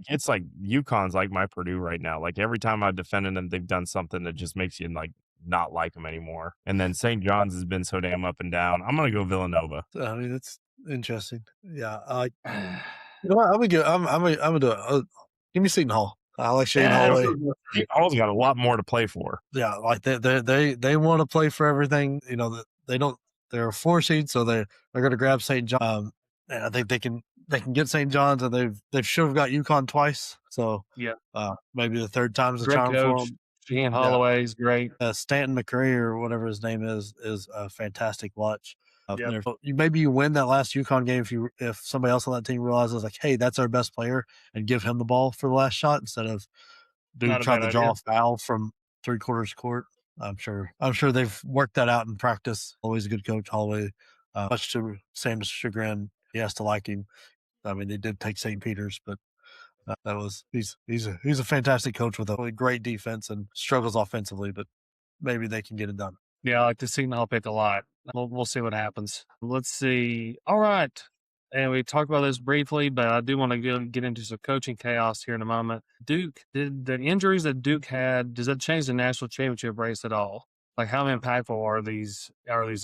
it's like UConn's like my Purdue right now. Like every time I've defended them, they've done something that just makes you like not like them anymore. And then St. John's has been so damn up and down. I'm gonna go Villanova. I mean, that's interesting. Yeah, you know what? I'm gonna do it. Give me Seton Hall. I like Shane Hallway. Seton Hall's got a lot more to play for. Yeah, like they want to play for everything. You know, they don't. They're a 4 seed, so they're going to grab St. John. And I think they can get St. John's, and they've should have got UConn twice. So maybe the third time's the charm for them. Shane Holloway's great. Stanton McCray or whatever his name is a fantastic watch. Maybe you win that last UConn game if somebody else on that team realizes like, hey, that's our best player, and give him the ball for the last shot instead of trying to draw a foul from 3/4 court. I'm sure they've worked that out in practice. Always a good coach, Holloway. Much to Sam's chagrin, he has to like him. I mean, they did take St. Peter's, but he's a fantastic coach with a great defense and struggles offensively, but maybe they can get it done. Yeah, I like the Seton Hall pick a lot. We'll see what happens. Let's see. All right. And we talked about this briefly, but I do want to get into some coaching chaos here in a moment. Duke, did the injuries that Duke had, does that change the national championship race at all? Like, how impactful are these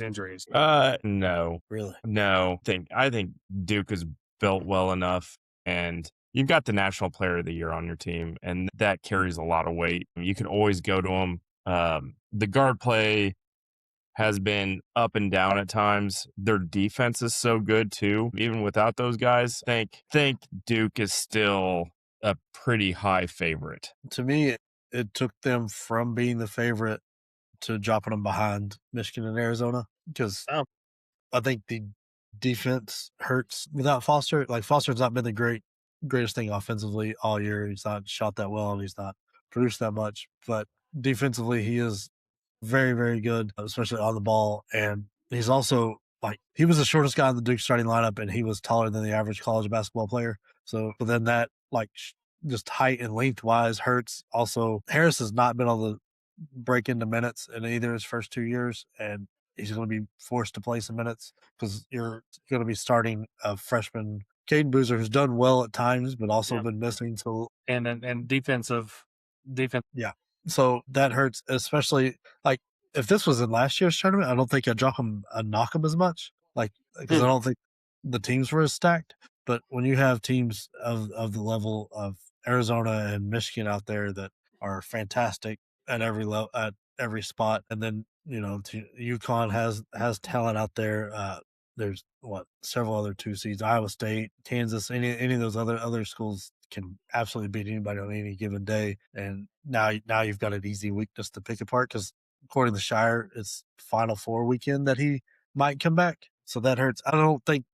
injuries? No. Really? No. I think Duke is built well enough, and you've got the National Player of the Year on your team, and that carries a lot of weight. You can always go to them. The guard play has been up and down at times. Their defense is so good too. Even without those guys, think Duke is still a pretty high favorite. To me, it took them from being the favorite to dropping them behind Michigan and Arizona, because I think the defense hurts without Foster. Like, Foster's not been the greatest thing offensively all year. He's not shot that well, and he's not produced that much. But defensively, he is very, very good, especially on the ball. And he's also like he was the shortest guy in the Duke starting lineup, and he was taller than the average college basketball player. So, but then that like just height and length wise hurts. Also, Harris has not been able to break into minutes in either his first 2 years, and he's going to be forced to play some minutes because you're going to be starting a freshman Caden Boozer, who's done well at times, but also been missing. So and defense. Yeah. So that hurts, especially like if this was in last year's tournament, I don't think I'd knock him as much. Like, because I don't think the teams were as stacked. But when you have teams of the level of Arizona and Michigan out there that are fantastic at every level, at every spot, and then UConn has talent out there. There's several other 2 seeds, Iowa State, Kansas, any of those other schools can absolutely beat anybody on any given day. And now you've got an easy weakness to pick apart because according to Shire, it's Final Four weekend that he might come back. So that hurts. I don't think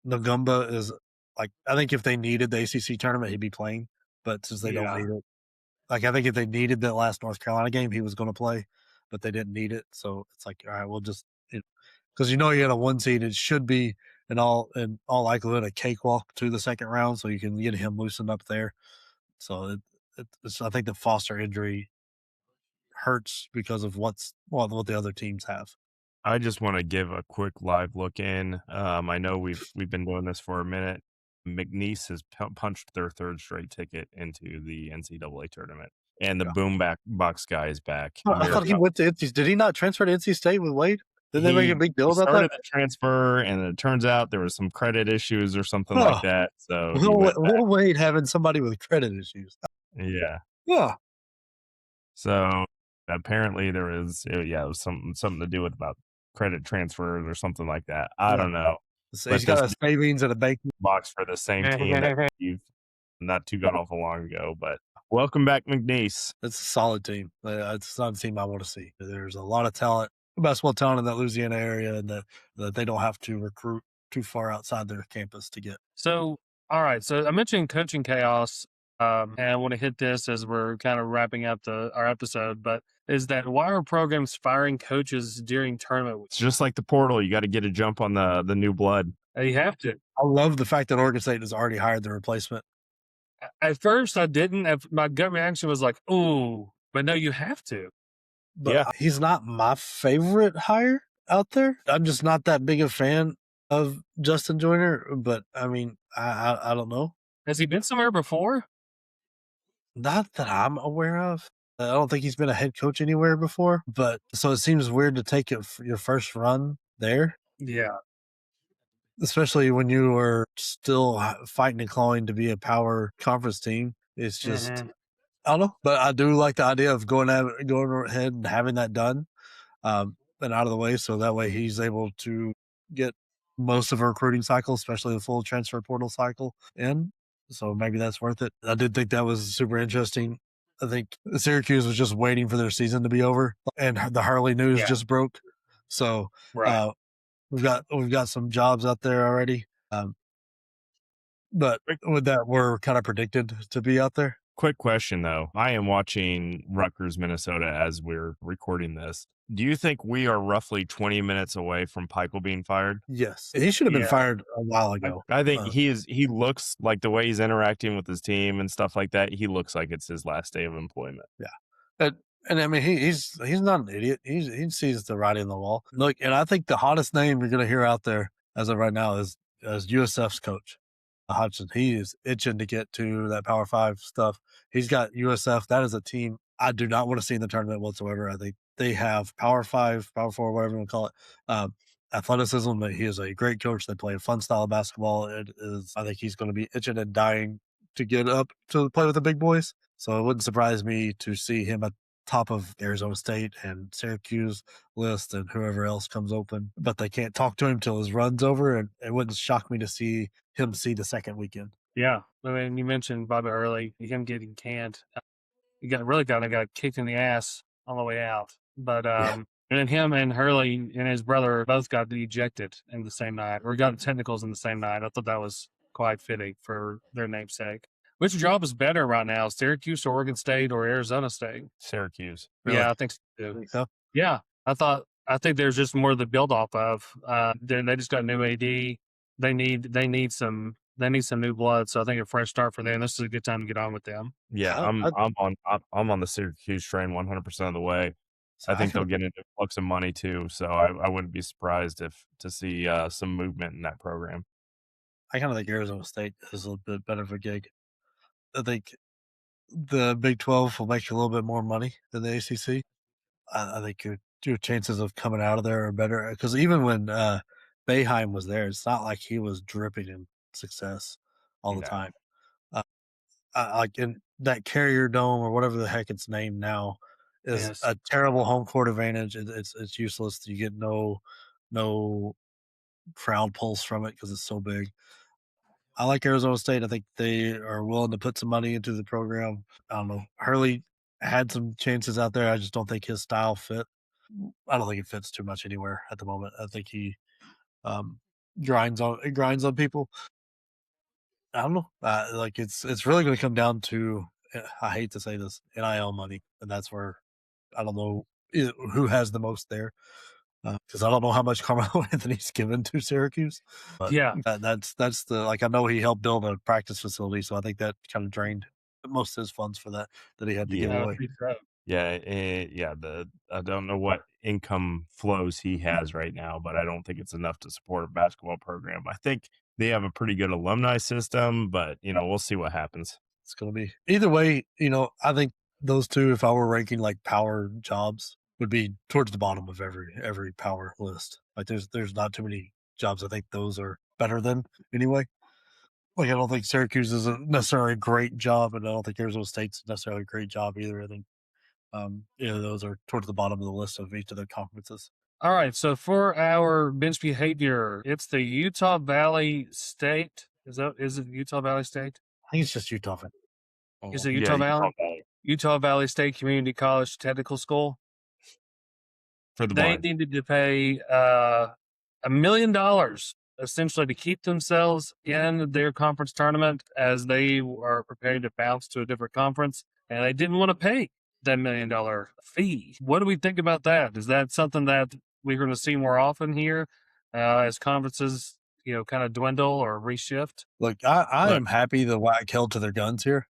Ngumba is I think if they needed the ACC tournament, he'd be playing. But since they don't need it, I think if they needed that last North Carolina game, he was going to play, but they didn't need it. So it's all right, we'll just because you got a 1 seed, it should be in all likelihood a cakewalk to the second round, so you can get him loosened up there. So I think the Foster injury hurts because of what the other teams have. I just want to give a quick live look in. I know we've been doing this for a minute. McNeese has punched their 3rd straight ticket into the NCAA tournament, and the box guy is back. I thought he went to NC. Did he not transfer to NC State with Wade? Did they make a big deal about that? Started the transfer, and it turns out there was some credit issues or something like that. So Will Wade having somebody with credit issues. Yeah. Yeah. So apparently there was it was something to do with about credit transfers or something like that. I don't know. So he's got a savings and a bank box for the same team that you've not too god awful long ago. But welcome back, McNeese. It's a solid team. It's not a team I want to see. There's a lot of talent, basketball talent in that Louisiana area, and that they don't have to recruit too far outside their campus to get. So, all right. So I mentioned coaching chaos, and I want to hit this as we're kind of wrapping up our episode, but is that why are programs firing coaches during tournament week? It's just like the portal. You got to get a jump on the new blood. You have to. I love the fact that Oregon State has already hired the replacement. At first, I didn't. My gut reaction was like, "Ooh," but no, you have to. But he's not my favorite hire out there. I'm just not that big a fan of Justin Joyner. But I mean, I don't know. Has he been somewhere before? Not that I'm aware of. I don't think he's been a head coach anywhere before. But so it seems weird to take your first run there. Yeah. Especially when you were still fighting and clawing to be a power conference team. It's just, I don't know. But I do like the idea of going ahead and having that done and out of the way. So that way he's able to get most of a recruiting cycle, especially the full transfer portal cycle in. So maybe that's worth it. I did think that was super interesting. I think Syracuse was just waiting for their season to be over, and the Hurley news just broke. So we've got some jobs out there already, but with that, we're kind of predicted to be out there. Quick question though, I am watching Rutgers, Minnesota as we're recording this. Do you think we are roughly 20 minutes away from Peichel being fired? Yes, he should have been fired a while ago. I think he looks like the way he's interacting with his team and stuff like that. He looks like it's his last day of employment. Yeah, and I mean he's not an idiot. He sees the writing on the wall. Look, and I think the hottest name you're going to hear out there as of right now is USF's coach. Hodgson. He is itching to get to that Power 5 stuff. He's got USF. That is a team I do not want to see in the tournament whatsoever. I think they have Power 5, Power 4, whatever you want to call it, athleticism. But he is a great coach. They play a fun style of basketball. I think he's going to be itching and dying to get up to play with the big boys. So it wouldn't surprise me to see him at top of Arizona State and Syracuse list and whoever else comes open, but they can't talk to him till his run's over. And it wouldn't shock me to see him see the second weekend. Yeah. I mean, you mentioned Bobby Hurley, him getting canned. He got kicked in the ass on the way out. But, and then him and Hurley and his brother both got ejected in the same night, or got technicals in the same night. I thought that was quite fitting for their namesake. Which job is better right now, Syracuse, Oregon State, or Arizona State? Syracuse. Really? Yeah, I think so too. Yeah, I thought I think there's just more to build off of. They just got a new AD. They need some new blood. So I think a fresh start for them. This is a good time to get on with them. Yeah, I'm on the Syracuse train 100% of the way. I think they'll get into flux of money too, so I wouldn't be surprised to see some movement in that program. I kind of think Arizona State is a little bit better of a gig. I think the Big 12 will make you a little bit more money than the ACC. I think your chances of coming out of there are better because even when Boeheim was there, it's not like he was dripping in success all the No. time. Like in that Carrier Dome or whatever the heck it's named now is Yes. a terrible home court advantage. It's useless. You get no crowd pulse from it because it's so big. I like Arizona State. I think they are willing to put some money into the program. I don't know. Hurley had some chances out there. I just don't think his style fit. I don't think it fits too much anywhere at the moment. I think he grinds on people. I don't know. Like it's really going to come down to, I hate to say this, NIL money, and that's where I don't know who has the most there. Because I don't know how much Carmelo Anthony's given to Syracuse. But Yeah. that's the I know he helped build a practice facility, so I think that kind of drained most of his funds for that he had to give away. Yeah, I don't know what income flows he has right now, but I don't think it's enough to support a basketball program. I think they have a pretty good alumni system, but we'll see what happens. It's going to be either way. I think those two, if I were ranking like power jobs, would be towards the bottom of every power list. Like there's not too many jobs I think those are better than anyway. Like I don't think Syracuse is necessarily a great job, and I don't think Arizona State's necessarily a great job either. I think those are towards the bottom of the list of each of the conferences. All right, so for our bench behavior, it's the Utah Valley State. Is it Utah Valley State? I think it's just Utah. Is it Utah Valley? Utah Valley State Community College Technical School. For the they blind. needed to pay $1 million essentially to keep themselves in their conference tournament as they are preparing to bounce to a different conference, and they didn't want to pay that $1 million fee. What do we think about that? Is that something that we're going to see more often here as conferences, kind of dwindle or reshift? Look, I am happy the WAC held to their guns here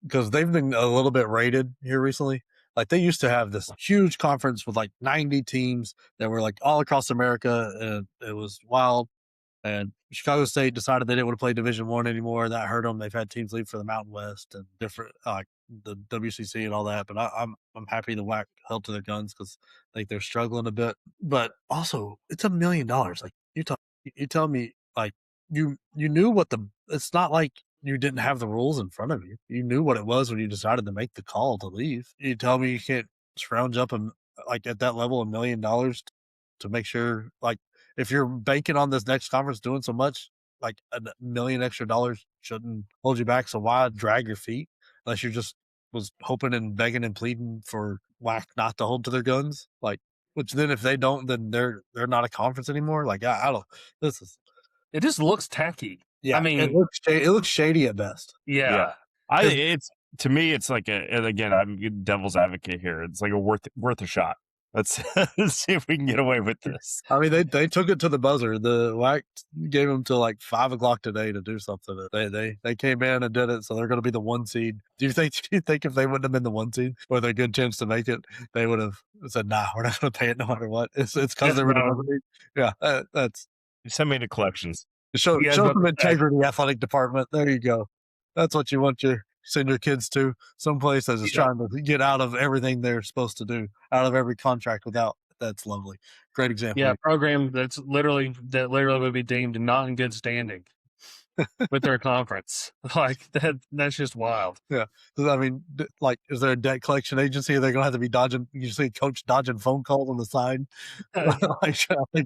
because they've been a little bit rated here recently. Like they used to have this huge conference with like 90 teams that were like all across America, and it was wild. And Chicago State decided they didn't want to play Division I anymore. That hurt them. They've had teams leave for the Mountain West and different, like the WCC and all that. But I'm happy the WAC held to their guns because I think they're struggling a bit. But also, it's $1 million. Like you tell me, like you knew what it's not like you didn't have the rules in front of you. You knew what it was when you decided to make the call to leave. You tell me you can't scrounge up like at that level $1 million to make sure, like, if you're banking on this next conference doing so much, like $1 million extra shouldn't hold you back. So why drag your feet unless you just was hoping and begging and pleading for WAC not to hold to their guns? Like, which then if they don't, then they're not a conference anymore. Like I don't. It just looks tacky. Yeah, I mean, it looks shady at best. Yeah. It's to me, it's like again, I'm devil's advocate here. It's like worth a shot. Let's see if we can get away with this. I mean, they took it to the buzzer. The WAC gave them till like 5 o'clock today to do something. They came in and did it, so they're going to be the 1 seed. Do you think if they wouldn't have been the 1 seed with a good chance to make it, they would have said, "Nah, we're not going to pay it no matter what." It's because they were the 1 seed. Yeah, that's. Send me to collections. Show some integrity, athletic department. There you go. That's what you want send your kids to, someplace that is trying to get out of everything they're supposed to do, out of every contract without. That's lovely. Great example. Yeah, program that literally would be deemed not in good standing with their conference. Like that's just wild. Yeah. I mean, like, is there a debt collection agency? Are they going to have to be dodging? You see coach dodging phone calls on the side, like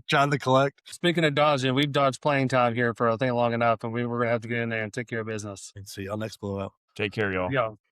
trying to collect. Speaking of dodging, we've dodged playing time here for I think long enough, and we were going to have to get in there and take care of business. And see y'all next blowout. Take care, y'all. Yeah.